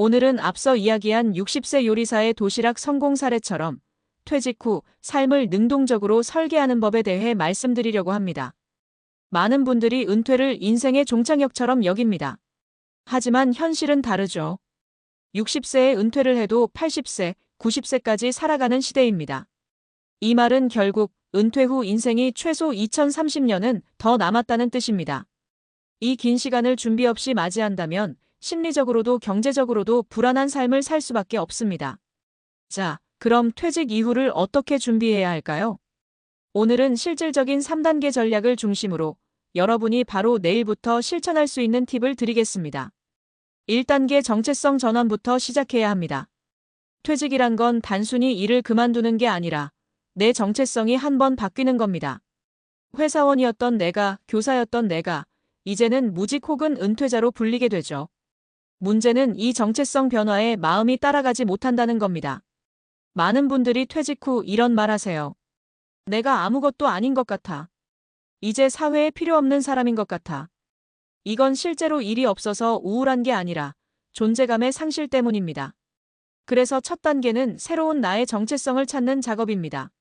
오늘은 앞서 이야기한 60세 요리사의 도시락 성공 사례처럼 퇴직 후 삶을 능동적으로 설계하는 법에 대해 말씀드리려고 합니다. 많은 분들이 은퇴를 인생의 종착역처럼 여깁니다. 하지만 현실은 다르죠. 60세에 은퇴를 해도 80세, 90세까지 살아가는 시대입니다. 이 말은 결국 은퇴 후 인생이 최소 2030년은 더 남았다는 뜻입니다. 이 긴 시간을 준비 없이 맞이한다면 심리적으로도 경제적으로도 불안한 삶을 살 수밖에 없습니다. 자, 그럼 퇴직 이후를 어떻게 준비해야 할까요? 오늘은 실질적인 3단계 전략을 중심으로 여러분이 바로 내일부터 실천할 수 있는 팁을 드리겠습니다. 1단계 정체성 전환부터 시작해야 합니다. 퇴직이란 건 단순히 일을 그만두는 게 아니라 내 정체성이 한번 바뀌는 겁니다. 회사원이었던 내가, 교사였던 내가, 이제는 무직 혹은 은퇴자로 불리게 되죠. 문제는 이 정체성 변화에 마음이 따라가지 못한다는 겁니다. 많은 분들이 퇴직 후 이런 말 하세요. 내가 아무것도 아닌 것 같아. 이제 사회에 필요 없는 사람인 것 같아. 이건 실제로 일이 없어서 우울한 게 아니라 존재감의 상실 때문입니다. 그래서 첫 단계는 새로운 나의 정체성을 찾는 작업입니다.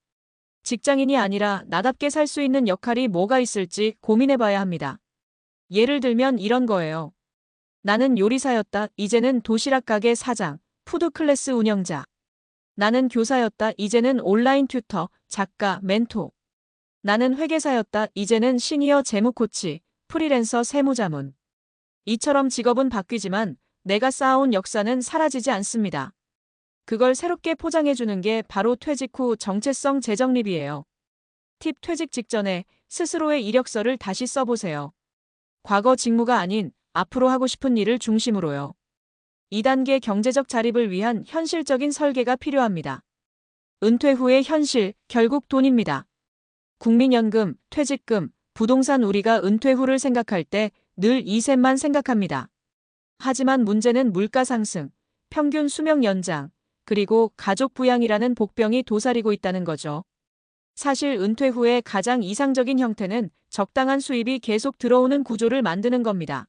직장인이 아니라 나답게 살 수 있는 역할이 뭐가 있을지 고민해봐야 합니다. 예를 들면 이런 거예요. 나는 요리사였다. 이제는 도시락 가게 사장, 푸드클래스 운영자. 나는 교사였다. 이제는 온라인 튜터, 작가, 멘토. 나는 회계사였다. 이제는 시니어 재무 코치, 프리랜서 세무자문. 이처럼 직업은 바뀌지만 내가 쌓아온 역사는 사라지지 않습니다. 그걸 새롭게 포장해주는 게 바로 퇴직 후 정체성 재정립이에요. 팁: 퇴직 직전에 스스로의 이력서를 다시 써보세요. 과거 직무가 아닌 앞으로 하고 싶은 일을 중심으로요. 2단계 경제적 자립을 위한 현실적인 설계가 필요합니다. 은퇴 후의 현실, 결국 돈입니다. 국민연금, 퇴직금, 부동산. 우리가 은퇴 후를 생각할 때 늘 이 셋만 생각합니다. 하지만 문제는 물가 상승, 평균 수명 연장, 그리고 가족 부양이라는 복병이 도사리고 있다는 거죠. 사실 은퇴 후의 가장 이상적인 형태는 적당한 수입이 계속 들어오는 구조를 만드는 겁니다.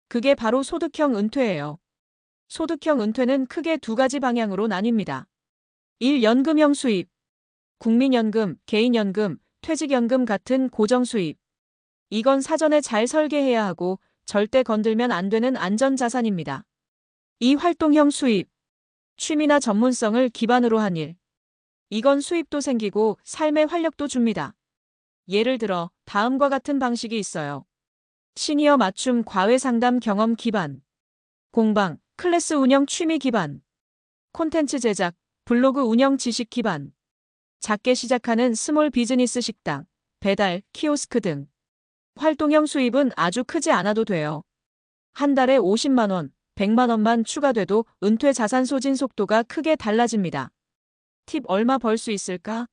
그게 바로 소득형 은퇴예요. 소득형 은퇴는 크게 두 가지 방향으로 나뉩니다. 1. 연금형 수입. 국민연금, 개인연금, 퇴직연금 같은 고정수입. 이건 사전에 잘 설계해야 하고 절대 건들면 안 되는 안전자산입니다. 2. 활동형 수입. 취미나 전문성을 기반으로 한 일. 이건 수입도 생기고 삶의 활력도 줍니다. 예를 들어 다음과 같은 방식이 있어요. 시니어 맞춤 과외 상담 경험 기반. 공방, 클래스 운영 취미 기반. 콘텐츠 제작, 블로그 운영 지식 기반. 작게 시작하는 스몰 비즈니스 식당, 배달, 키오스크 등. 활동형 수입은 아주 크지 않아도 돼요. 한 달에 50만 원, 100만 원만 추가돼도 은퇴 자산 소진 속도가 크게 달라집니다. 팁: 얼마 벌 수 있을까?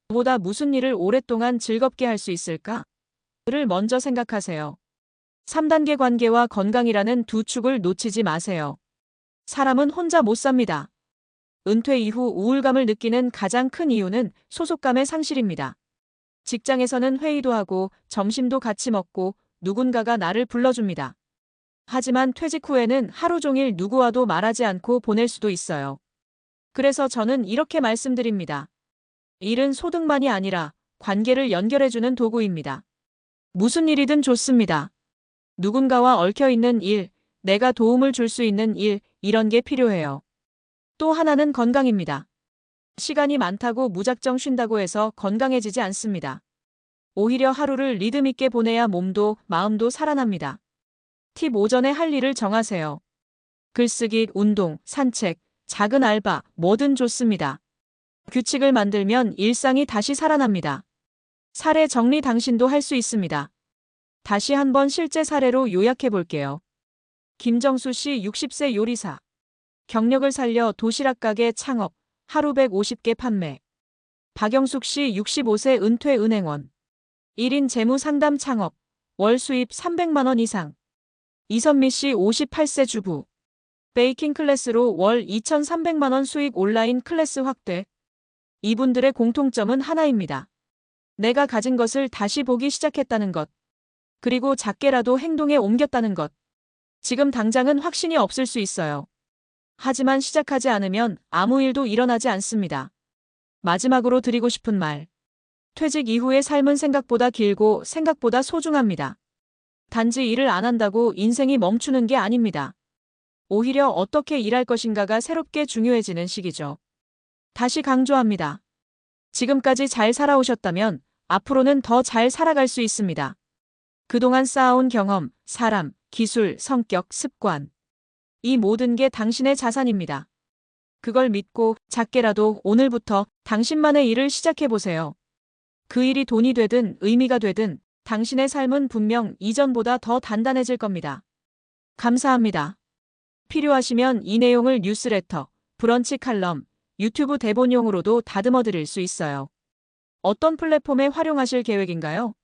보다 무슨 일을 오랫동안 즐겁게 할 수 있을까? 를 먼저 생각하세요. 3단계 관계와 건강이라는 두 축을 놓치지 마세요. 사람은 혼자 못 삽니다. 은퇴 이후 우울감을 느끼는 가장 큰 이유는 소속감의 상실입니다. 직장에서는 회의도 하고 점심도 같이 먹고 누군가가 나를 불러줍니다. 하지만 퇴직 후에는 하루 종일 누구와도 말하지 않고 보낼 수도 있어요. 그래서 저는 이렇게 말씀드립니다. 일은 소득만이 아니라 관계를 연결해주는 도구입니다. 무슨 일이든 좋습니다. 누군가와 얽혀있는 일, 내가 도움을 줄 수 있는 일, 이런 게 필요해요. 또 하나는 건강입니다. 시간이 많다고 무작정 쉰다고 해서 건강해지지 않습니다. 오히려 하루를 리듬 있게 보내야 몸도 마음도 살아납니다. 팁: 오전에 할 일을 정하세요. 글쓰기, 운동, 산책, 작은 알바, 뭐든 좋습니다. 규칙을 만들면 일상이 다시 살아납니다. 사례 정리 당신도 할 수 있습니다. 다시 한번 실제 사례로 요약해 볼게요. 김정수 씨 60세 요리사. 경력을 살려 도시락 가게 창업, 하루 150개 판매. 박영숙 씨 65세 은퇴 은행원. 1인 재무 상담 창업, 월 수입 300만 원 이상. 이선미 씨 58세 주부. 베이킹 클래스로 월 2,300만 원 수익 온라인 클래스 확대. 이분들의 공통점은 하나입니다. 내가 가진 것을 다시 보기 시작했다는 것. 그리고 작게라도 행동에 옮겼다는 것. 지금 당장은 확신이 없을 수 있어요. 하지만 시작하지 않으면 아무 일도 일어나지 않습니다. 마지막으로 드리고 싶은 말. 퇴직 이후의 삶은 생각보다 길고 생각보다 소중합니다. 단지 일을 안 한다고 인생이 멈추는 게 아닙니다. 오히려 어떻게 일할 것인가가 새롭게 중요해지는 시기죠. 다시 강조합니다. 지금까지 잘 살아오셨다면 앞으로는 더 잘 살아갈 수 있습니다. 그동안 쌓아온 경험, 사람, 기술, 성격, 습관. 이 모든 게 당신의 자산입니다. 그걸 믿고 작게라도 오늘부터 당신만의 일을 시작해보세요. 그 일이 돈이 되든 의미가 되든 당신의 삶은 분명 이전보다 더 단단해질 겁니다. 감사합니다. 필요하시면 이 내용을 뉴스레터, 브런치 칼럼, 유튜브 대본용으로도 다듬어 드릴 수 있어요. 어떤 플랫폼에 활용하실 계획인가요?